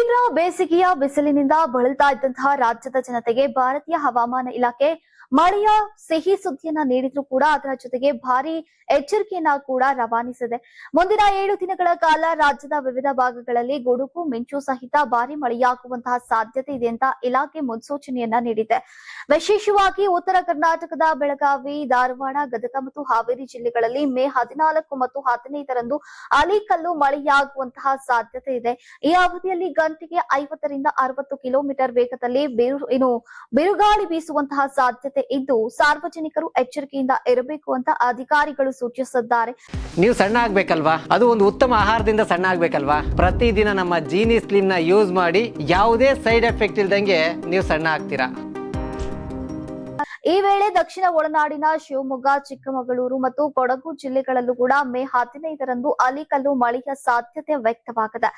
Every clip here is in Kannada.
ತೀವ್ರ ಬೇಸಿಗೆಯ ಬಿಸಿಲಿನಿಂದ ಬಳಲ್ತಾ ಇದ್ದಂತಹ ರಾಜ್ಯದ ಜನತೆಗೆ ಭಾರತೀಯ ಹವಾಮಾನ ಇಲಾಖೆ ಮಳೆಯ ಸಿಹಿ ಸುದ್ದಿಯನ್ನ ನೀಡಿದ್ರು ಕೂಡ ಅದರ ಜೊತೆಗೆ ಭಾರಿ ಎಚ್ಚರಿಕೆಯನ್ನ ಕೂಡ ರವಾನಿಸಿದೆ. ಮುಂದಿನ 7 ದಿನಗಳ ಕಾಲ ರಾಜ್ಯದ ವಿವಿಧ ಭಾಗಗಳಲ್ಲಿ ಗುಡುಗು ಮಿಂಚು ಸಹಿತ ಭಾರಿ ಮಳೆಯಾಗುವಂತಹ ಸಾಧ್ಯತೆ ಇದೆ ಅಂತ ಇಲಾಖೆ ಮುನ್ಸೂಚನೆಯನ್ನ ನೀಡಿದೆ. ವಿಶೇಷವಾಗಿ ಉತ್ತರ ಕರ್ನಾಟಕದ ಬೆಳಗಾವಿ, ಧಾರವಾಡ, ಗದಗ ಮತ್ತು ಹಾವೇರಿ ಜಿಲ್ಲೆಗಳಲ್ಲಿ ಮೇ 14 ಮತ್ತು 15ರಂದು ಆಲಿಕಲ್ಲು ಮಳೆಯಾಗುವಂತಹ ಸಾಧ್ಯತೆ ಇದೆ. ಈ ಅವಧಿಯಲ್ಲಿ ಗಂಟೆಗೆ 50 ರಿಂದ 60 ಕಿಲೋಮೀಟರ್ ವೇಗದಲ್ಲಿ ಬಿರುಗಾಳಿ ಬೀಸುವಂತಹ ಸಾಧ್ಯತೆ ಇದ್ದು ಸಾರ್ವಜನಿಕರು ಎಚ್ಚರಿಕೆಯಿಂದ ಇರಬೇಕು ಅಂತ ಅಧಿಕಾರಿಗಳು ಸೂಚಿಸಿದ್ದಾರೆ. ನೀವು ಸಣ್ಣ ಆಗ್ಬೇಕಲ್ವಾ? ಅದು ಒಂದು ಉತ್ತಮ ಆಹಾರದಿಂದ ಸಣ್ಣ ಆಗ್ಬೇಕಲ್ವಾ? ಪ್ರತಿದಿನ ನಮ್ಮ ಜೀನಿ ಸ್ಲಿಮ್ ನ ಯೂಸ್ ಮಾಡಿ ಯಾವುದೇ ಸೈಡ್ ಎಫೆಕ್ಟ್ ಇಲ್ದಂಗೆ ನೀವು ಸಣ್ಣ ಆಗ್ತೀರಾ. ಈ ವೇಳೆ ದಕ್ಷಿಣ ಒಳನಾಡಿನ ಶಿವಮೊಗ್ಗ, ಚಿಕ್ಕಮಗಳೂರು ಮತ್ತು ಕೊಡಗು ಜಿಲ್ಲೆಗಳಲ್ಲೂ ಕೂಡ ಮೇ 15ರಂದು ಆಲಿಕಲ್ಲು ಮಳೆಯ ಸಾಧ್ಯತೆ ವ್ಯಕ್ತವಾಗಿದೆ.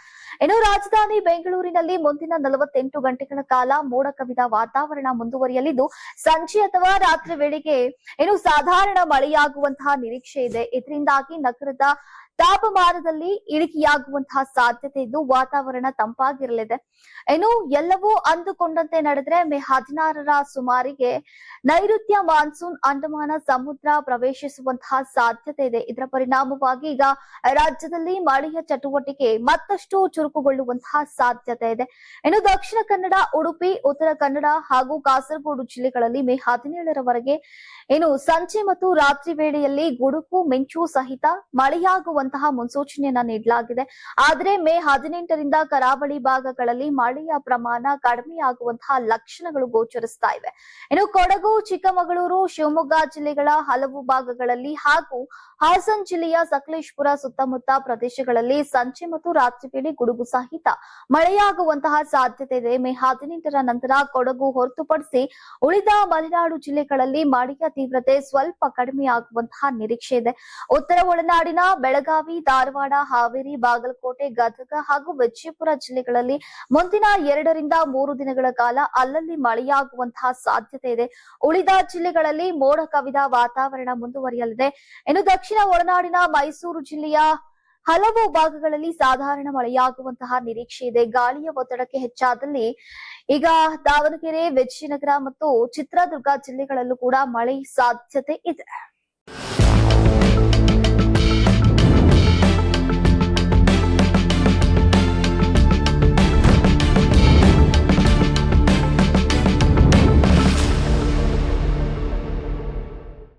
ಇನ್ನು ರಾಜಧಾನಿ ಬೆಂಗಳೂರಿನಲ್ಲಿ ಮುಂದಿನ 48 ಗಂಟೆಗಳ ಕಾಲ ಮೋಡ ಕವಿದ ವಾತಾವರಣ ಮುಂದುವರಿಯಲಿದ್ದು ಸಂಜೆ ಅಥವಾ ರಾತ್ರಿ ವೇಳೆಗೆ ಸಾಧಾರಣ ಮಳೆಯಾಗುವಂತಹ ನಿರೀಕ್ಷೆ ಇದೆ. ಇದರಿಂದಾಗಿ ನಗರದ ತಾಪಮಾನದಲ್ಲಿ ಇಳಿಕೆಯಾಗುವಂತಹ ಸಾಧ್ಯತೆ ಇದ್ದು ವಾತಾವರಣ ತಂಪಾಗಿರಲಿದೆ. ಎಲ್ಲವೂ ಅಂದುಕೊಂಡಂತೆ ನಡೆದ್ರೆ ಮೇ 16ರ ಸುಮಾರಿಗೆ ನೈಋತ್ಯ ಮಾನ್ಸೂನ್ ಅಂಡಮಾನ ಸಮುದ್ರ ಪ್ರವೇಶಿಸುವಂತಹ ಸಾಧ್ಯತೆ ಇದೆ. ಇದರ ಪರಿಣಾಮವಾಗಿ ಈಗ ರಾಜ್ಯದಲ್ಲಿ ಮಳೆಯ ಚಟುವಟಿಕೆ ಮತ್ತಷ್ಟು ಚುರುಕುಗೊಳ್ಳುವಂತಹ ಸಾಧ್ಯತೆ ಇದೆ. ದಕ್ಷಿಣ ಕನ್ನಡ, ಉಡುಪಿ, ಉತ್ತರ ಕನ್ನಡ ಹಾಗೂ ಕಾಸರಗೋಡು ಜಿಲ್ಲೆಗಳಲ್ಲಿ ಮೇ 17ರವರೆಗೆ ಸಂಜೆ ಮತ್ತು ರಾತ್ರಿ ವೇಳೆಯಲ್ಲಿ ಗುಡುಗು ಮಿಂಚು ಸಹಿತ ಮಳೆಯಾಗುವಂತಹ ಮುನ್ಸೂಚನೆಯನ್ನ ನೀಡಲಾಗಿದೆ. ಆದರೆ ಮೇ 18ರಿಂದ ಕರಾವಳಿ ಭಾಗಗಳಲ್ಲಿ ಮಳೆಯ ಪ್ರಮಾಣ ಕಡಿಮೆಯಾಗುವಂತಹ ಲಕ್ಷಣಗಳು ಗೋಚರಿಸ್ತಾ ಇವೆ. ಕೊಡಗು, ಚಿಕ್ಕಮಗಳೂರು, ಶಿವಮೊಗ್ಗ ಜಿಲ್ಲೆಗಳ ಹಲವು ಭಾಗಗಳಲ್ಲಿ ಹಾಗೂ ಹಾಸನ ಜಿಲ್ಲೆಯ ಸಕಲೇಶಪುರ ಸುತ್ತಮುತ್ತ ಪ್ರದೇಶಗಳಲ್ಲಿ ಸಂಜೆ ಮತ್ತು ರಾತ್ರಿ ವೇಳೆ ಗುಡುಗು ಸಹಿತ ಮಳೆಯಾಗುವಂತಹ ಸಾಧ್ಯತೆ ಇದೆ. ಮೇ 18ರ ನಂತರ ಕೊಡಗು ಹೊರತುಪಡಿಸಿ ಉಳಿದ ಮಲೆನಾಡು ಜಿಲ್ಲೆಗಳಲ್ಲಿ ಮಳೆಯ ತೀವ್ರತೆ ಸ್ವಲ್ಪ ಕಡಿಮೆಯಾಗುವಂತಹ ನಿರೀಕ್ಷೆ ಇದೆ. ಉತ್ತರ ಒಳನಾಡಿನ ಬೆಳಗಾವಿ, ಧಾರವಾಡ, ಹಾವೇರಿ, ಬಾಗಲಕೋಟೆ, ಗದಗ ಹಾಗೂ ವಿಜಯಪುರ ಜಿಲ್ಲೆಗಳಲ್ಲಿ ಮುಂದಿನ 2 ರಿಂದ 3 ದಿನಗಳ ಕಾಲ ಅಲ್ಲಲ್ಲಿ ಮಳೆಯಾಗುವಂತಹ ಸಾಧ್ಯತೆ ಇದೆ. ಉಳಿದ ಜಿಲ್ಲೆಗಳಲ್ಲಿ ಮೋಡ ಕವಿದ ವಾತಾವರಣ ಮುಂದುವರಿಯಲಿದೆ. ದಕ್ಷಿಣ ಒಳನಾಡಿನ ಮೈಸೂರು ಜಿಲ್ಲೆಯ ಹಲವು ಭಾಗಗಳಲ್ಲಿ ಸಾಧಾರಣ ಮಳೆಯಾಗುವಂತಹ ನಿರೀಕ್ಷೆ ಇದೆ. ಗಾಳಿಯ ಒತ್ತಡಕ್ಕೆ ಹೆಚ್ಚಾದಲ್ಲಿ ಈಗ ದಾವಣಗೆರೆ, ವಿಜಯನಗರ ಮತ್ತು ಚಿತ್ರದುರ್ಗ ಜಿಲ್ಲೆಗಳಲ್ಲೂ ಕೂಡ ಮಳೆ ಸಾಧ್ಯತೆ ಇದೆ.